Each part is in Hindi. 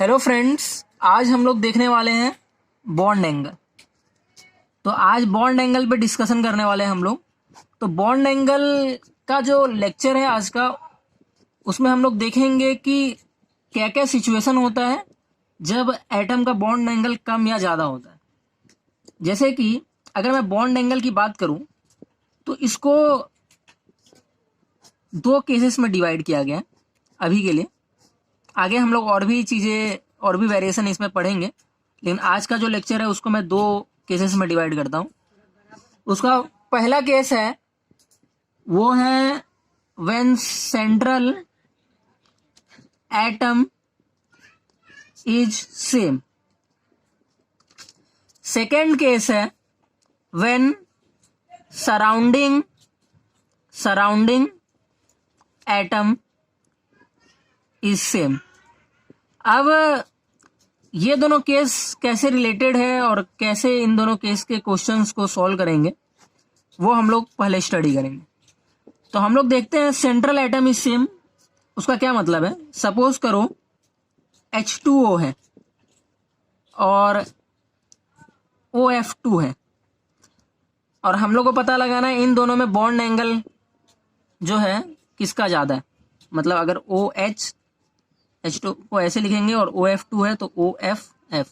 हेलो फ्रेंड्स, आज हम लोग देखने वाले हैं बॉन्ड एंगल। तो आज बॉन्ड एंगल पे डिस्कशन करने वाले हैं हम लोग। तो बॉन्ड एंगल का जो लेक्चर है आज का, उसमें हम लोग देखेंगे कि क्या क्या सिचुएशन होता है जब एटम का बॉन्ड एंगल कम या ज़्यादा होता है। जैसे कि अगर मैं बॉन्ड एंगल की बात करूं तो इसको दो केसेस में डिवाइड किया गया है अभी के लिए। आगे हम लोग और भी चीज़ें और भी वेरिएशन इसमें पढ़ेंगे, लेकिन आज का जो लेक्चर है उसको मैं दो केसेस में डिवाइड करता हूँ। उसका पहला केस है वो है when central atom is same. Second case है when surrounding atom is same. अब ये दोनों केस कैसे रिलेटेड है और कैसे इन दोनों केस के क्वेश्चंस को सॉल्व करेंगे वो हम लोग पहले स्टडी करेंगे। तो हम लोग देखते हैं सेंट्रल एटम इज सेम, उसका क्या मतलब है। सपोज करो H2O है और OF2 है, और हम लोग को पता लगाना है इन दोनों में बॉन्ड एंगल जो है किसका ज़्यादा है। मतलब अगर H2 को ऐसे लिखेंगे और OF2 है तो OFF।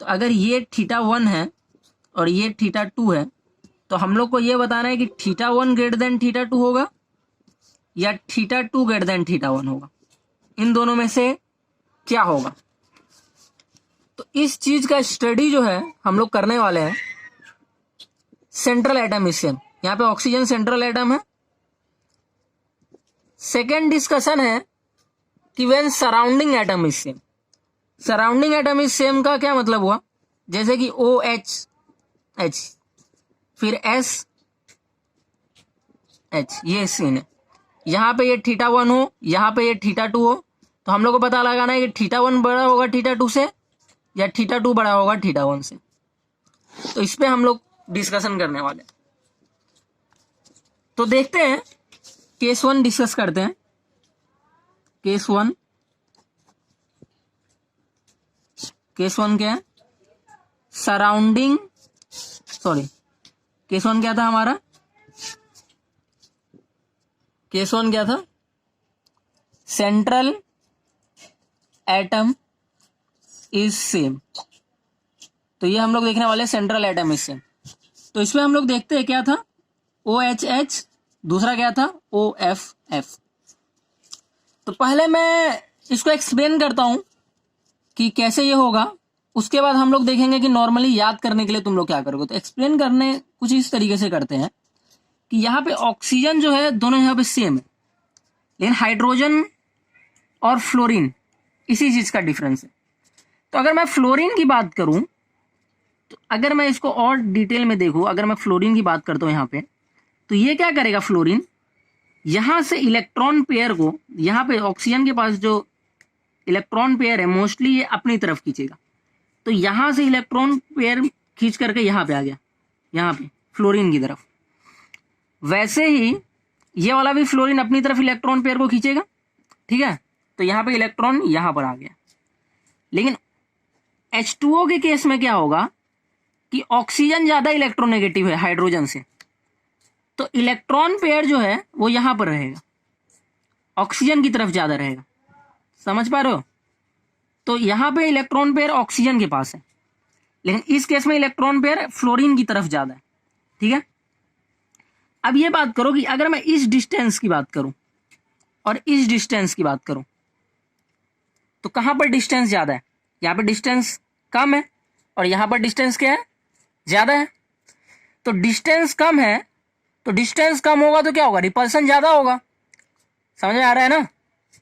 तो अगर ये θ1 है और ये θ2 है तो हम लोग को ये बताना है कि θ1 ग्रेटर देन θ2 होगा या θ2 ग्रेटर देन θ1 होगा। इन दोनों में से क्या होगा। तो इस चीज का स्टडी जो है हम लोग करने वाले हैं सेंट्रल एटम इज सेम। यहाँ पे ऑक्सीजन सेंट्रल एटम है। सेकेंड डिस्कशन है कि when surrounding atom is same. Surrounding atom is same का क्या मतलब हुआ, जैसे कि OH फिर SH, ये सीन है। यहाँ पे ये θ1 हो, यहाँ पे ये θ2 हो, तो हम लोग को पता लगाना है कि θ1 बड़ा होगा θ2 से या θ2 बड़ा होगा θ1 से। तो इस पे हम लोग डिस्कशन करने वाले हैं। तो देखते हैं केस 1 डिस्कस करते हैं। केस वन क्या है, केस वन क्या था हमारा, केस वन क्या था, सेंट्रल एटम इज सेम। तो ये हम लोग देखने वाले सेंट्रल एटम इज सेम। तो इसमें हम लोग देखते हैं क्या था, OHH, दूसरा क्या था OFF। तो पहले मैं इसको एक्सप्लेन करता हूं कि कैसे ये होगा, उसके बाद हम लोग देखेंगे कि नॉर्मली याद करने के लिए तुम लोग क्या करोगे। तो एक्सप्लेन करने कुछ इस तरीके से करते हैं कि यहाँ पे ऑक्सीजन जो है दोनों यहाँ पे सेम है, लेकिन हाइड्रोजन और फ्लोरीन इसी चीज का डिफरेंस है। तो अगर मैं फ्लोरीन की बात करूं, तो अगर मैं इसको और डिटेल में देखूं, अगर मैं फ्लोरीन की बात करता हूं यहाँ पे, तो ये क्या करेगा, फ्लोरीन यहां से इलेक्ट्रॉन पेयर को, यहाँ पे ऑक्सीजन के पास जो इलेक्ट्रॉन पेयर है मोस्टली ये अपनी तरफ खींचेगा। तो यहां से इलेक्ट्रॉन पेयर खींच करके यहाँ पे आ गया, यहाँ पे फ्लोरीन की तरफ। वैसे ही ये वाला भी फ्लोरीन अपनी तरफ इलेक्ट्रॉन पेयर को खींचेगा, ठीक है। तो यहाँ पे इलेक्ट्रॉन यहाँ पर आ गया। लेकिन H2O के केस में क्या होगा कि ऑक्सीजन ज्यादा इलेक्ट्रोनेगेटिव है हाइड्रोजन से, तो इलेक्ट्रॉन पेयर जो है वो यहां पर रहेगा, ऑक्सीजन की तरफ ज्यादा रहेगा। समझ पा रहे हो। तो यहां पे इलेक्ट्रॉन पेयर ऑक्सीजन के पास है, लेकिन इस केस में इलेक्ट्रॉन पेयर फ्लोरीन की तरफ ज्यादा है, ठीक है। अब ये बात करो कि अगर मैं इस डिस्टेंस की बात करूं और इस डिस्टेंस की बात करूं, तो कहां पर डिस्टेंस ज्यादा है, यहां पर डिस्टेंस कम है और यहां पर डिस्टेंस क्या है, ज्यादा है। तो डिस्टेंस कम है, तो डिस्टेंस कम होगा तो क्या होगा, रिपल्सन ज्यादा होगा। समझ में आ रहा है ना।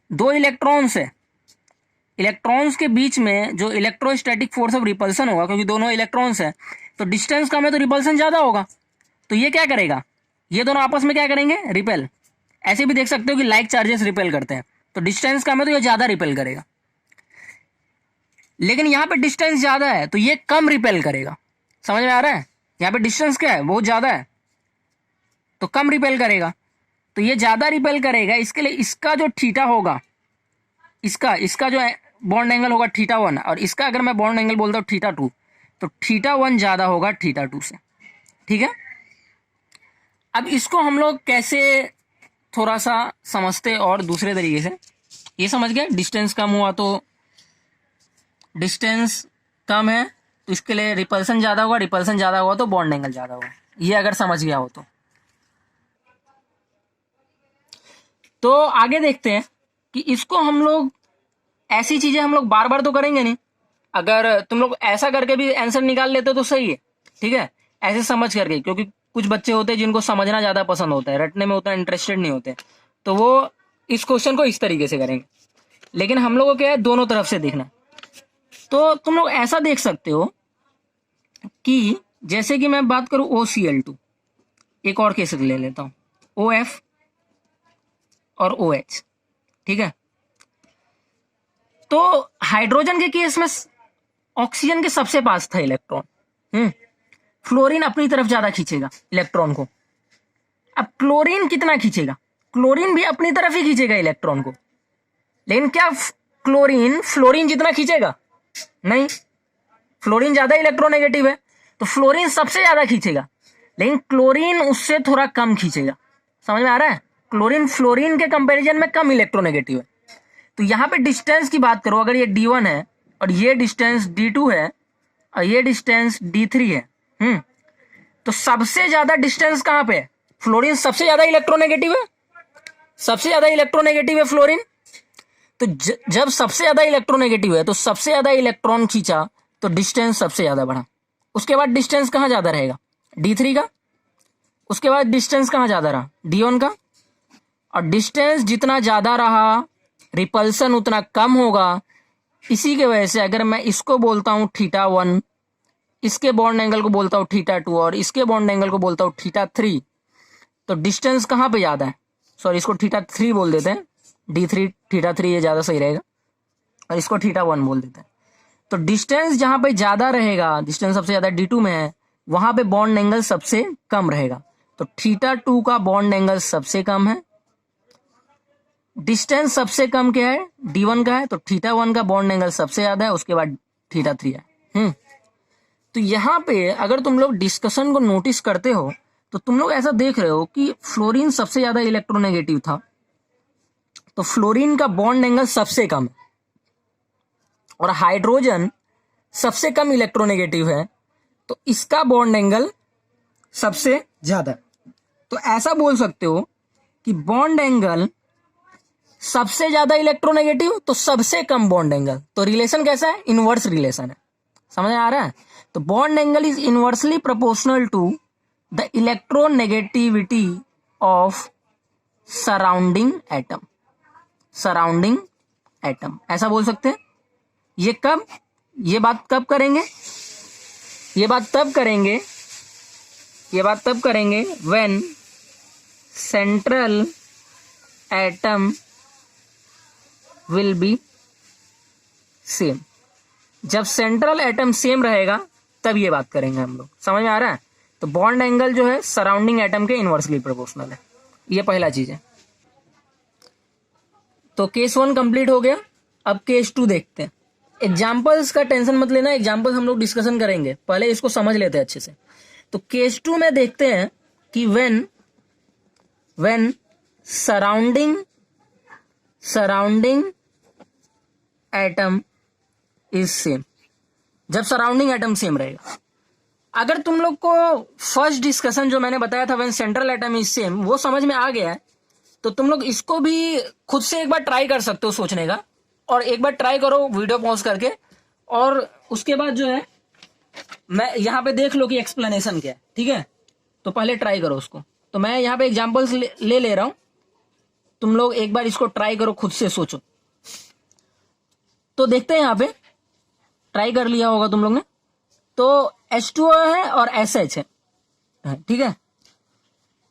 दो इलेक्ट्रॉन्स है, इलेक्ट्रॉन्स के बीच में जो इलेक्ट्रोस्टैटिक फोर्स ऑफ रिपल्सन होगा, क्योंकि दोनों इलेक्ट्रॉन्स है, तो डिस्टेंस कम है तो रिपल्सन ज्यादा होगा। तो ये क्या करेगा, ये दोनों आपस में क्या करेंगे, रिपेल। ऐसे भी देख सकते हो कि लाइक चार्जेस रिपेल करते हैं, तो डिस्टेंस कम है तो ये ज्यादा रिपेल करेगा। लेकिन यहाँ पे डिस्टेंस ज्यादा है तो ये कम रिपेल करेगा। समझ में आ रहा है। यहाँ पे डिस्टेंस क्या है, बहुत ज्यादा है तो कम रिपेल करेगा। तो ये ज्यादा रिपेल करेगा, इसके लिए इसका जो थीटा होगा, इसका जो बॉन्ड एंगल होगा θ1 और इसका अगर मैं बॉन्ड एंगल बोलता हूँ θ2, तो θ1 ज़्यादा होगा θ2 से। ठीक है, अब इसको हम लोग कैसे थोड़ा सा समझते और दूसरे तरीके से। ये समझ गए, डिस्टेंस कम हुआ तो डिस्टेंस कम है तो इसके लिए रिपल्सन ज़्यादा होगा, रिपल्सन ज़्यादा हुआ तो बॉन्ड एंगल ज़्यादा होगा। ये अगर समझ गया हो तो आगे देखते हैं कि इसको हम लोग ऐसी चीज़ें हम लोग बार बार तो करेंगे नहीं। अगर तुम लोग ऐसा करके भी आंसर निकाल लेते हो तो सही है, ठीक है, ऐसे समझ करके, क्योंकि कुछ बच्चे होते हैं जिनको समझना ज़्यादा पसंद होता है, रटने में उतना इंटरेस्टेड नहीं होते, तो वो इस क्वेश्चन को इस तरीके से करेंगे। लेकिन हम लोगों को क्या है, दोनों तरफ से देखना। तो तुम लोग ऐसा देख सकते हो कि जैसे कि मैं बात करूं OCl2, एक और केस ले लेता हूं, OF और OH। ठीक है, तो हाइड्रोजन के केस में ऑक्सीजन के सबसे पास था इलेक्ट्रॉन, फ्लोरीन अपनी तरफ ज्यादा खींचेगा इलेक्ट्रॉन को। अब क्लोरीन कितना खींचेगा, क्लोरीन भी अपनी तरफ ही खींचेगा इलेक्ट्रॉन को, लेकिन क्या क्लोरीन फ्लोरीन जितना खींचेगा? नहीं, फ्लोरीन ज्यादा इलेक्ट्रोनेगेटिव है तो फ्लोरीन सबसे ज्यादा खींचेगा, लेकिन क्लोरीन उससे थोड़ा कम खींचेगा। समझ में आ रहा है, क्लोरीन फ्लोरीन के कंपैरिजन में कम इलेक्ट्रोनेगेटिव है। तो यहाँ पे डिस्टेंस की बात करो, अगर ये D1 है और ये डिस्टेंस D2 है और ये डिस्टेंस D3 है, तो सबसे ज्यादा डिस्टेंस कहाँ पे है? फ्लोरीन सबसे ज्यादा इलेक्ट्रोनेगेटिव है, सबसे ज्यादा इलेक्ट्रोनेगेटिव है फ्लोरीन। तो जब सबसे ज्यादा इलेक्ट्रोनेगेटिव है तो सबसे ज्यादा इलेक्ट्रॉन खींचा तो डिस्टेंस सबसे ज्यादा बढ़ा। उसके बाद डिस्टेंस कहाँ ज्यादा रहेगा? D3 का। उसके बाद डिस्टेंस कहाँ ज्यादा रहा? D1 का। और डिस्टेंस जितना ज्यादा रहा रिपल्सन उतना कम होगा। इसी के वजह से अगर मैं इसको बोलता हूँ θ1, इसके बॉन्ड एंगल को बोलता हूँ θ2 और इसके बॉन्ड एंगल को बोलता हूँ θ3, तो डिस्टेंस कहाँ पे ज्यादा है? सॉरी, इसको θ3 बोल देते हैं, D3 θ3 ये ज्यादा सही रहेगा, और इसको θ1 बोल देते हैं। तो डिस्टेंस जहां पे ज्यादा रहेगा, डिस्टेंस सबसे ज्यादा D2 में है, वहां पे बॉन्ड एंगल सबसे कम रहेगा। तो θ2 का बॉन्ड एंगल सबसे कम है, डिस्टेंस सबसे कम क्या है? D1 का है, तो θ1 का बॉन्ड एंगल सबसे ज्यादा है, उसके बाद θ3 है। तो यहाँ पे अगर तुम लोग डिस्कशन को नोटिस करते हो तो तुम लोग ऐसा देख रहे हो कि फ्लोरीन सबसे ज्यादा इलेक्ट्रोनेगेटिव था, तो फ्लोरीन का बॉन्ड एंगल सबसे कम है, और हाइड्रोजन सबसे कम इलेक्ट्रोनेगेटिव है, तो इसका बॉन्ड एंगल सबसे ज्यादा है। तो ऐसा बोल सकते हो कि बॉन्ड एंगल सबसे ज्यादा इलेक्ट्रोनेगेटिव तो सबसे कम बॉन्ड एंगल। तो रिलेशन कैसा है? इनवर्स रिलेशन है। समझ में आ रहा है? तो bond angle is inversely proportional to the electronegativity of surrounding atom. Surrounding atom ऐसा बोल सकते हैं। ये कब, ये बात कब करेंगे? ये बात तब करेंगे when central atom will be same. जब सेंट्रल एटम सेम रहेगा तब ये बात करेंगे हम लोग। समझ में आ रहा है? तो बॉन्ड एंगल जो है सराउंडिंग एटम के इनवर्सली प्रोपोर्शनल है। ये पहला चीज है। तो केस 1 कंप्लीट हो गया। अब केस 2 देखते हैं। एग्जाम्पल्स का टेंशन मत लेना, एग्जाम्पल्स हम लोग डिस्कशन करेंगे, पहले इसको समझ लेते हैं अच्छे से। तो केस 2 में देखते हैं कि when surrounding atom is same. जब सराउंडिंग एटम सेम रहेगा। अगर तुम लोग को फर्स्ट डिस्कशन जो मैंने बताया था when central atom is same वो समझ में आ गया है, तो तुम लोग इसको भी खुद से एक बार ट्राई कर सकते हो सोचने का। और एक बार ट्राई करो वीडियो पॉज करके, और उसके बाद जो है मैं यहाँ पे देख लो कि एक्सप्लेनेशन क्या है। ठीक है, तो पहले ट्राई करो उसको। तो मैं यहाँ पे एग्जाम्पल्स ले रहा हूं, तुम लोग एक बार इसको ट्राई करो, खुद से सोचो। तो देखते हैं, यहाँ पे ट्राई कर लिया होगा तुम लोग ने। तो H2O है और SH है, ठीक है।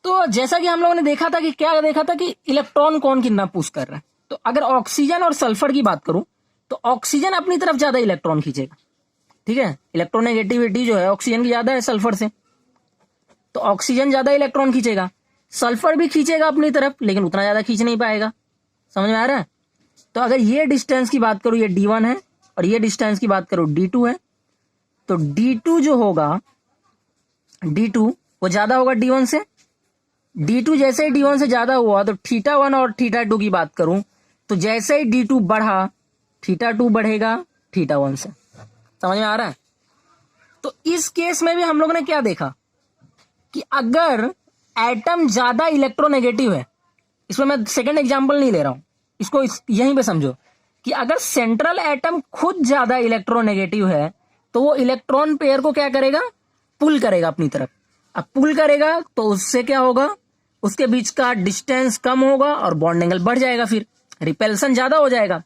तो जैसा कि हम लोगों ने देखा था कि क्या देखा था कि इलेक्ट्रॉन कौन कितना पुश कर रहा है। तो अगर ऑक्सीजन और सल्फर की बात करूं तो ऑक्सीजन अपनी तरफ ज्यादा इलेक्ट्रॉन खींचेगा। ठीक है, इलेक्ट्रोनेगेटिविटी जो है ऑक्सीजन की ज्यादा है सल्फर से, तो ऑक्सीजन ज्यादा इलेक्ट्रॉन खींचेगा। सल्फर भी खींचेगा अपनी तरफ, लेकिन उतना ज्यादा खींच नहीं पाएगा। समझ में आ रहा है? तो अगर ये डिस्टेंस की बात करूं, ये D1 है, और ये डिस्टेंस की बात करूं D2 है, तो D2 जो होगा, D2 वो ज्यादा होगा D1 से। D2 जैसे ही D1 से ज्यादा हुआ तो θ1 और θ2 की बात करूं तो जैसे ही D2 बढ़ा θ2 बढ़ेगा θ1 से। समझ में आ रहा है? तो इस केस में भी हम लोग ने क्या देखा कि अगर एटम ज्यादा इलेक्ट्रोनेगेटिव है, इसमें मैं सेकंड एग्जांपल नहीं ले रहा हूं, इसको यहीं पे समझो कि अगर सेंट्रल एटम खुद ज्यादा इलेक्ट्रोनेगेटिव है तो वो इलेक्ट्रॉन पेयर को क्या करेगा, पुल करेगा अपनी तरफ। अब पुल करेगा तो उससे क्या होगा, उसके बीच का डिस्टेंस कम होगा और बॉन्ड एंगल बढ़ जाएगा, फिर रिपल्सन ज्यादा हो जाएगा।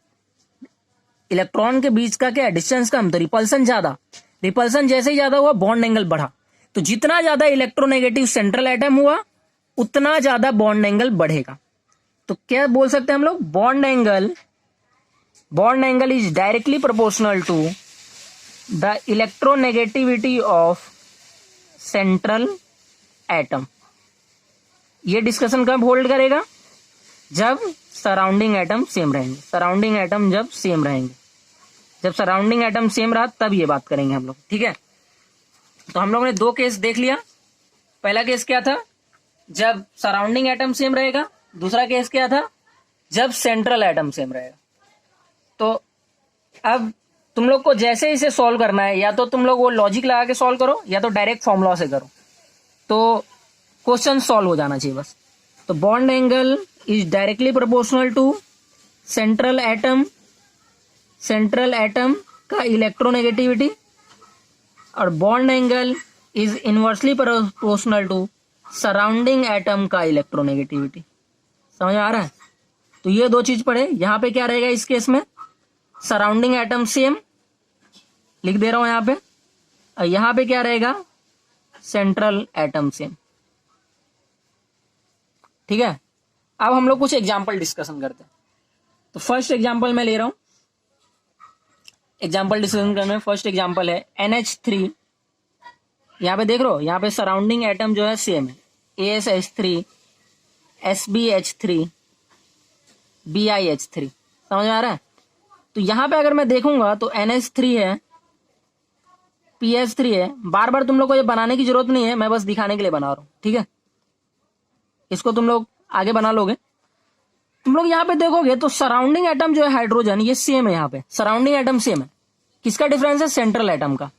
इलेक्ट्रॉन के बीच का क्या है, डिस्टेंस कम तो रिपल्सन ज्यादा, रिपल्सन जैसे ही ज्यादा हुआ बॉन्ड एंगल बढ़ा, तो जितना ज्यादा इलेक्ट्रोनेगेटिव सेंट्रल एटम हुआ उतना ज्यादा बॉन्ड एंगल बढ़ेगा। तो क्या बोल सकते हैं हम लोग, bond angle is directly proportional to the electronegativity of central atom. ये डिस्कशन कब होल्ड करेगा, जब सराउंडिंग एटम सेम रहेंगे। सराउंडिंग एटम जब सेम रहेंगे, जब सराउंडिंग एटम सेम रहा तब ये बात करेंगे हम लोग, ठीक है। तो हम लोग ने दो केस देख लिया। पहला केस क्या था, जब सराउंडिंग एटम सेम रहेगा। दूसरा केस क्या था, जब सेंट्रल एटम सेम रहेगा। तो अब तुम लोग को जैसे इसे सॉल्व करना है, या तो तुम लोग वो लॉजिक लगा के सॉल्व करो या तो डायरेक्ट फॉर्मूला से करो, तो क्वेश्चन सॉल्व हो जाना चाहिए बस। तो bond angle is directly proportional to central atom का इलेक्ट्रोनेगेटिविटी, और bond angle is inversely proportional to surrounding atom का इलेक्ट्रोनेगेटिविटी। समझ आ रहा है? तो ये दो चीज पढ़े। यहां पे क्या रहेगा इस केस में, सराउंडिंग एटम सेम लिख दे रहा हूं यहां पे, और यहां पे क्या रहेगा, सेंट्रल एटम सेम। ठीक है, अब हम लोग कुछ एग्जाम्पल डिस्कशन करते हैं। तो फर्स्ट एग्जाम्पल मैं ले रहा हूं, एग्जाम्पल डिस्कशन करने में फर्स्ट एग्जाम्पल है NH3। यहां पे देख रहे हो, यहां पे सराउंडिंग एटम जो है सेम है, ASH3, SbH3, BiH3। समझ में आ रहा है? तो यहां पे अगर मैं देखूंगा तो NH3 है, PH3 है। बार बार तुम लोग को ये बनाने की जरूरत नहीं है, मैं बस दिखाने के लिए बना रहा हूं, ठीक है। इसको तुम लोग आगे बना लोगे। तुम लोग यहाँ पे देखोगे तो सराउंडिंग एटम जो है हाइड्रोजन, ये सेम है। यहाँ पे सराउंडिंग एटम सेम है। किसका डिफरेंस है, सेंट्रल एटम का।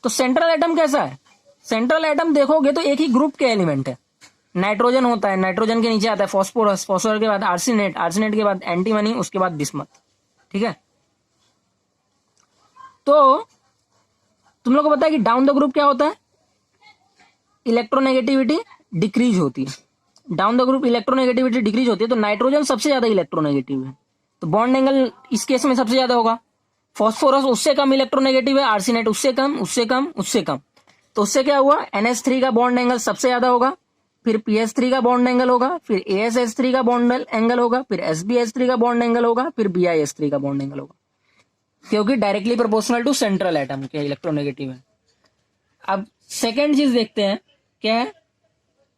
तो सेंट्रल एटम कैसा है, सेंट्रल एटम देखोगे तो एक ही ग्रुप के एलिमेंट है। नाइट्रोजन होता है, नाइट्रोजन के नीचे आता है फॉस्फोरस, फॉस्फोरस के बाद आर्सेनेट, आर्सेनेट के बाद एंटीमनी, उसके बाद बिस्मथ। ठीक है, तो तुम लोग को पता है कि डाउन द ग्रुप क्या होता है, इलेक्ट्रोनेगेटिविटी डिक्रीज होती है। Down the group electronegativity decrease होती है, तो नाइट्रोजन सबसे ज्यादा इलेक्ट्रोनेगेटिव है, तो बॉन्ड एंगल इस केस में सबसे ज्यादा होगा। फॉस्फोरस उससे कम इलेक्ट्रोनेगेटिव है, आर्सेनेट उससे कम, उससे कम, उससे कम। तो उससे क्या हुआ, NH3 का बॉन्ड एंगल सबसे ज्यादा होगा, फिर PH3 का बॉन्ड एंगल होगा, फिर ASH3 का बॉन्ड एंगल होगा, फिर SbH3 का बॉन्ड एंगल होगा, फिर BiH3 का बॉन्ड एंगल होगा, क्योंकि directly proportional to central atom के इलेक्ट्रोनेगेटिव है। अब सेकेंड चीज देखते हैं, क्या है,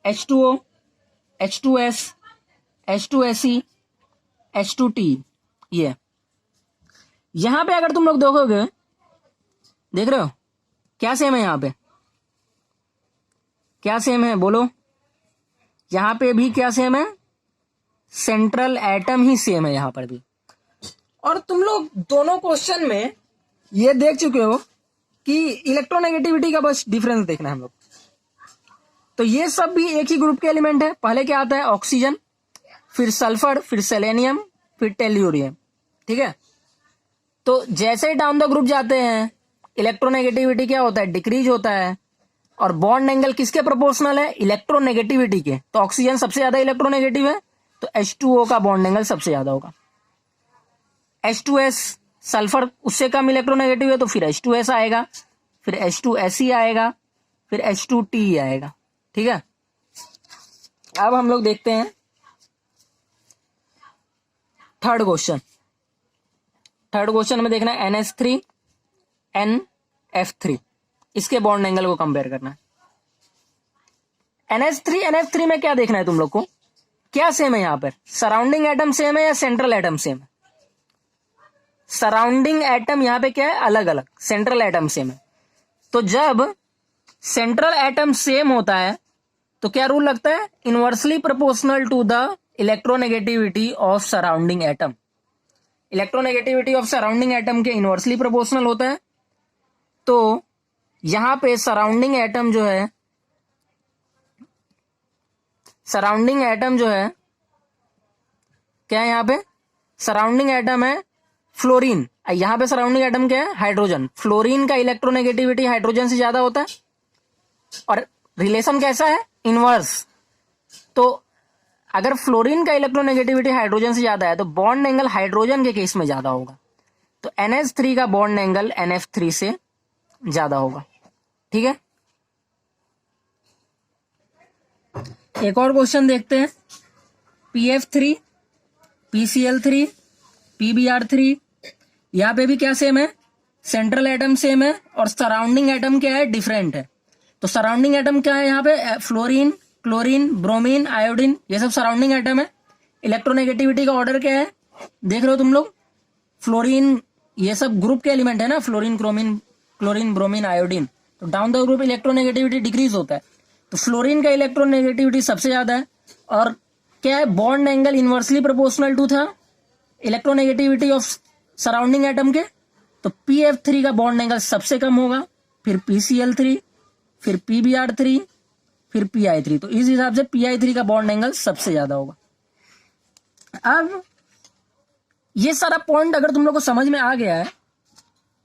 H2O, H2S, H2Se, H2T। ये यहां पे अगर तुम लोग देखोगे, देख रहे हो क्या सेम है, यहां पे क्या सेम है, बोलो। यहां पे भी क्या सेम है, सेंट्रल एटम ही सेम है यहां पर भी। और तुम लोग दोनों क्वेश्चन में ये देख चुके हो कि इलेक्ट्रोनेगेटिविटी का बस डिफरेंस देखना है हम लोग। तो ये सब भी एक ही ग्रुप के एलिमेंट है। पहले क्या आता है, ऑक्सीजन, फिर सल्फर, फिर सेलेनियम, फिर टेल्यूरियम। ठीक है, तो जैसे ही डाउन द ग्रुप जाते हैं इलेक्ट्रोनेगेटिविटी क्या होता है, डिक्रीज होता है। और बॉन्ड एंगल किसके प्रोपोर्शनल है, इलेक्ट्रोनेगेटिविटी के। तो ऑक्सीजन सबसे ज्यादा इलेक्ट्रोनेगेटिव है, तो H2O का बॉन्ड एंगल सबसे ज्यादा होगा। H2S, सल्फर उससे कम इलेक्ट्रोनेगेटिव है, तो फिर H2S आएगा, फिर H2Se आएगा, फिर H2T आएगा। ठीक है, अब हम लोग देखते हैं थर्ड क्वेश्चन। थर्ड क्वेश्चन में देखना है NH3 NF3, इसके बॉन्ड एंगल को कंपेयर करना है। NH3 में क्या देखना है तुम लोग को, क्या सेम है, यहां पर सराउंडिंग एटम सेम है या सेंट्रल एटम सेम है। सराउंडिंग एटम यहाँ पे क्या है, अलग अलग, सेंट्रल एटम सेम है। तो जब सेंट्रल एटम सेम होता है तो क्या रूल लगता है, inversely proportional to the electronegativity of surrounding atom. Electronegativity of surrounding atom के इनवर्सली प्रोपोर्शनल होता है। तो यहां पे सराउंडिंग एटम जो है, सराउंडिंग एटम जो है क्या है, यहां पे सराउंडिंग एटम है फ्लोरीन, यहां पे सराउंडिंग एटम क्या है, हाइड्रोजन। फ्लोरीन का इलेक्ट्रोनेगेटिविटी हाइड्रोजन से ज्यादा होता है और रिलेशन कैसा है, इनवर्स। तो अगर फ्लोरीन का इलेक्ट्रोनेगेटिविटी हाइड्रोजन से ज्यादा है तो बॉन्ड एंगल हाइड्रोजन के केस में ज्यादा होगा। तो NH3 का बॉन्ड एंगल NF3 से ज्यादा होगा। ठीक है, एक और क्वेश्चन देखते हैं। PF3, PCl3, PBr3, यहां पे भी क्या सेम है, सेंट्रल एटम सेम है और सराउंडिंग एटम क्या है, डिफरेंट है। तो सराउंडिंग एटम क्या है, यहाँ पे फ्लोरीन, क्लोरीन, ब्रोमीन, आयोडीन, ये सब सराउंडिंग एटम है। इलेक्ट्रोनेगेटिविटी का ऑर्डर क्या है, देख रहे हो तुम लोग, फ्लोरीन, ये सब ग्रुप के एलिमेंट है ना, फ्लोरीन, क्लोरीन, ब्रोमीन, आयोडीन। तो down the group electronegativity decrease होता है। तो फ्लोरीन का इलेक्ट्रोनेगेटिविटी सबसे ज्यादा है और क्या है, bond angle inversely proportional to था इलेक्ट्रोनेगेटिविटी ऑफ सराउंडिंग एटम के। तो PF3 का बॉन्ड एंगल सबसे कम होगा, फिर PCl3, फिर PBr3, फिर PI3। तो इस हिसाब से PI3 का बॉन्ड एंगल सबसे ज्यादा होगा। अब ये सारा पॉइंट अगर तुम लोग को समझ में आ गया है,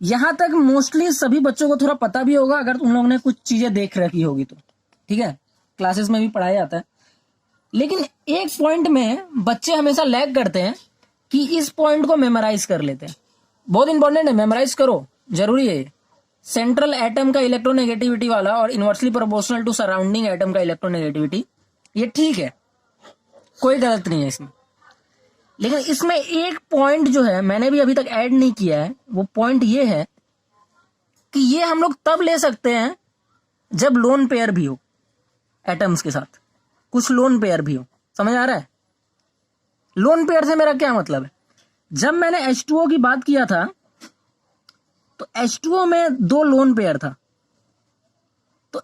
यहां तक मोस्टली सभी बच्चों को थोड़ा पता भी होगा अगर तुम लोग ने कुछ चीजें देख रखी होगी तो। ठीक है, क्लासेस में भी पढ़ाया जाता है। लेकिन एक पॉइंट में बच्चे हमेशा लैग करते हैं कि इस पॉइंट को मेमोराइज कर लेते हैं। बहुत इंपॉर्टेंट है, मेमोराइज करो, जरूरी है। सेंट्रल एटम का इलेक्ट्रोनेगेटिविटी वाला और inversely proportional to surrounding atom का इलेक्ट्रोनेगेटिविटी, ये ठीक है, कोई गलत नहीं है इसमें। लेकिन इसमें एक पॉइंट जो है मैंने भी अभी तक ऐड नहीं किया है, वो पॉइंट ये है कि ये हम लोग तब ले सकते हैं जब लोन पेयर भी हो एटम्स के साथ, कुछ लोन पेयर भी हो। समझ आ रहा है? लोन पेयर से मेरा क्या मतलब है, जब मैंने H2O की बात किया था तो H2O में 2 लोन पेयर था, तो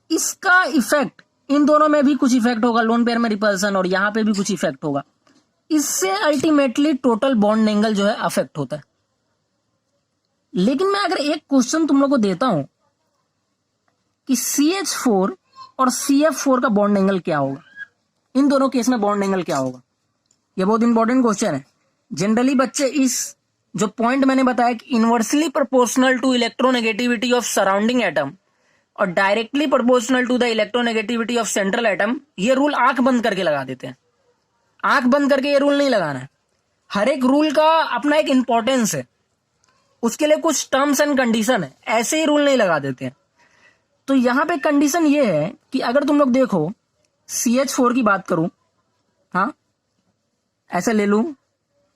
इसका इफेक्ट, इन दोनों में भी कुछ इफेक्ट होगा, लोन पेयर में रिपल्सन और यहां पे भी कुछ इफेक्ट होगा। इससे अल्टीमेटली टोटल बॉन्ड एंगल जो है अफेक्ट होता है। लेकिन मैं अगर एक क्वेश्चन तुम लोग को देता हूं कि CH4 और CF4 का बॉन्ड एंगल क्या होगा, इन दोनों केस में बॉन्ड एंगल क्या होगा, ये बहुत इंपॉर्टेंट क्वेश्चन है। जनरली बच्चे इस जो पॉइंट मैंने बताया कि inversely proportional to electronegativity of surrounding atom और directly proportional to the electronegativity of central atom, ये रूल आंख बंद करके लगा देते हैं। आंख बंद करके ये रूल नहीं लगाना है। हर एक रूल का अपना एक इंपॉर्टेंस है, उसके लिए कुछ टर्म्स एंड कंडीशन है, ऐसे ही रूल नहीं लगा देते हैं। तो यहां पे कंडीशन ये है कि अगर तुम लोग देखो CH4 की बात करूं, हाँ ऐसे ले लूं,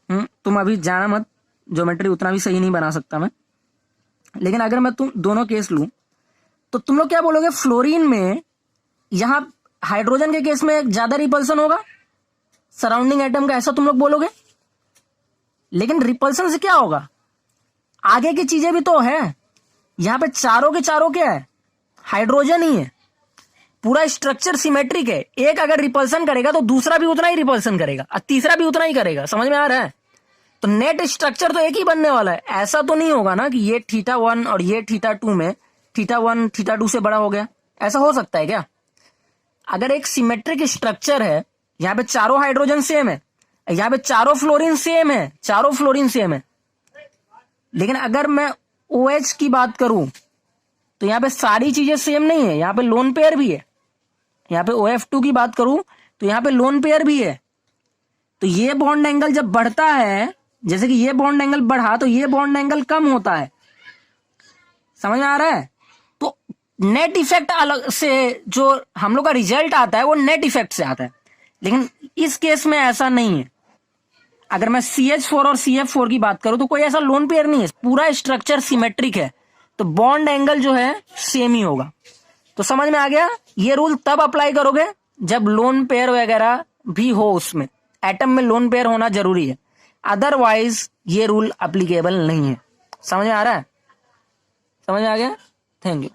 तुम अभी जाना मत, ज्योमेट्री उतना भी सही नहीं बना सकता मैं, लेकिन अगर मैं तुम दोनों केस लूं तो तुम लोग क्या बोलोगे, फ्लोरीन में यहां हाइड्रोजन के केस में ज्यादा रिपल्सन होगा सराउंडिंग एटम का, ऐसा तुम लोग बोलोगे। लेकिन रिपल्सन से क्या होगा, आगे की चीजें भी तो है, यहां पे चारों के चारों क्या है, हाइड्रोजन ही है, पूरा स्ट्रक्चर सिमेट्रिक है। एक अगर रिपल्सन करेगा तो दूसरा भी उतना ही रिपल्सन करेगा और तीसरा भी उतना ही करेगा। समझ में आ रहा है? तो नेट स्ट्रक्चर तो एक ही बनने वाला है। ऐसा तो नहीं होगा ना कि ये θ1 और ये θ2 में θ1 θ2 से बड़ा हो गया, ऐसा हो सकता है क्या? अगर एक सिमेट्रिक स्ट्रक्चर है, यहाँ पे चारों हाइड्रोजन सेम है, यहाँ पे चारों फ्लोरीन सेम है, चारों फ्लोरीन सेम है, लेकिन अगर मैं OH की बात करूं तो यहाँ पे सारी चीजें सेम नहीं है, यहाँ पे लोन पेयर भी है। यहाँ पे OF2 की बात करूं तो यहाँ पे लोन पेयर भी है। तो ये बॉन्ड एंगल जब बढ़ता है, जैसे कि ये बॉन्ड एंगल बढ़ा तो ये बॉन्ड एंगल कम होता है। समझ में आ रहा है? तो नेट इफेक्ट अलग से जो हम लोग का रिजल्ट आता है वो नेट इफेक्ट से आता है, लेकिन इस केस में ऐसा नहीं है। अगर मैं CH4 और CF4 की बात करूं तो कोई ऐसा लोन पेयर नहीं है, पूरा स्ट्रक्चर सिमेट्रिक है, तो बॉन्ड एंगल जो है सेम ही होगा। तो समझ में आ गया? ये रूल तब अप्लाई करोगे जब लोन पेयर वगैरह भी हो, उसमें एटम में लोन पेयर होना जरूरी है, अदरवाइज ये रूल अप्लीकेबल नहीं है। समझ में आ रहा है? समझ में आ गया? Thank you.